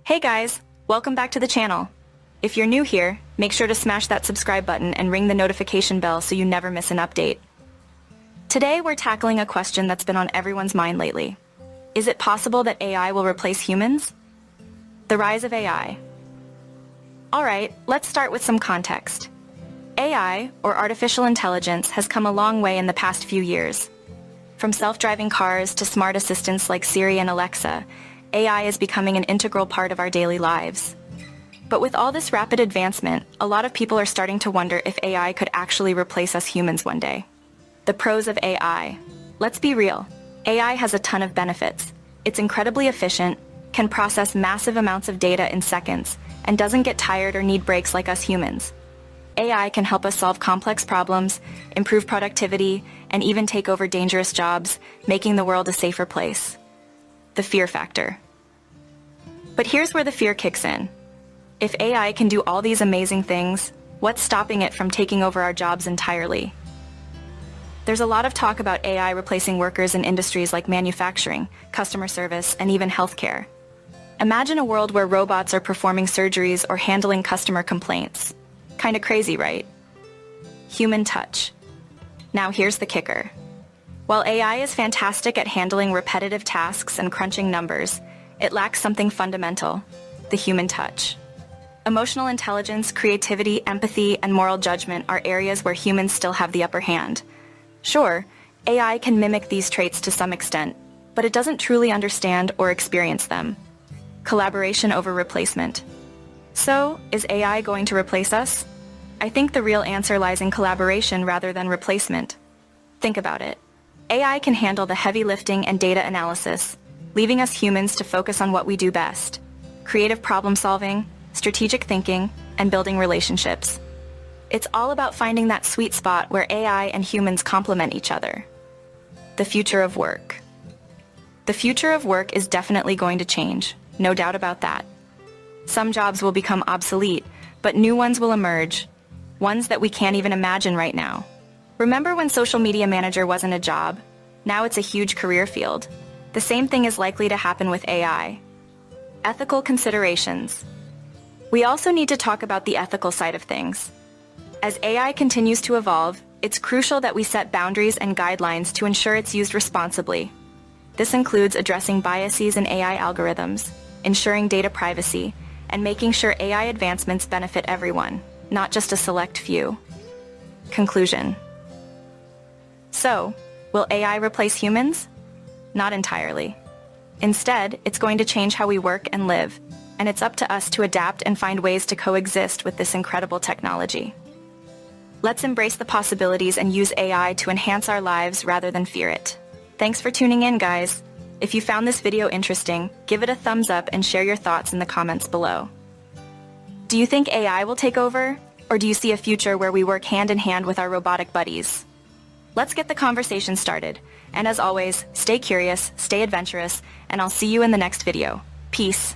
Hey guys, welcome back to the channel. If you're new here, make sure to smash that subscribe button and ring the notification bell so you never miss an update. Today we're tackling a question that's been on everyone's mind lately. Is it possible that AI will replace humans? The rise of AI. Alright, let's start with some context. AI, or artificial intelligence, has come a long way in the past few years. From self-driving cars to smart assistants like Siri and Alexa, AI is becoming an integral part of our daily lives. But with all this rapid advancement, a lot of people are starting to wonder if AI could actually replace us humans one day. The pros of AI. Let's be real. AI has a ton of benefits. It's incredibly efficient, can process massive amounts of data in seconds, and doesn't get tired or need breaks like us humans. AI can help us solve complex problems, improve productivity, and even take over dangerous jobs, making the world a safer place. The fear factor. But here's where the fear kicks in. If AI can do all these amazing things, what's stopping it from taking over our jobs entirely? There's a lot of talk about AI replacing workers in industries like manufacturing, customer service, and even healthcare. Imagine a world where robots are performing surgeries or handling customer complaints. Kinda crazy, right? Human touch. Now here's the kicker. While AI is fantastic at handling repetitive tasks and crunching numbers, it lacks something fundamental: the human touch. Emotional intelligence, creativity, empathy, and moral judgment are areas where humans still have the upper hand. Sure, AI can mimic these traits to some extent, but it doesn't truly understand or experience them. Collaboration over replacement. So, is AI going to replace us? I think the real answer lies in collaboration rather than replacement. Think about it. AI can handle the heavy lifting and data analysis, leaving us humans to focus on what we do best: creative problem solving, strategic thinking, and building relationships. It's all about finding that sweet spot where AI and humans complement each other. The future of work. The future of work is definitely going to change, no doubt about that. Some jobs will become obsolete, but new ones will emerge, ones that we can't even imagine right now. Remember when social media manager wasn't a job? Now it's a huge career field. The same thing is likely to happen with AI. Ethical considerations. We also need to talk about the ethical side of things. As AI continues to evolve, it's crucial that we set boundaries and guidelines to ensure it's used responsibly. This includes addressing biases in AI algorithms, ensuring data privacy, and making sure AI advancements benefit everyone, not just a select few. Conclusion. So, will AI replace humans? Not entirely. Instead, it's going to change how we work and live, and it's up to us to adapt and find ways to coexist with this incredible technology. Let's embrace the possibilities and use AI to enhance our lives rather than fear it. Thanks for tuning in, guys. If you found this video interesting, give it a thumbs up and share your thoughts in the comments below. Do you think AI will take over? Or do you see a future where we work hand in hand with our robotic buddies? Let's get the conversation started. And as always, stay curious, stay adventurous, and I'll see you in the next video. Peace.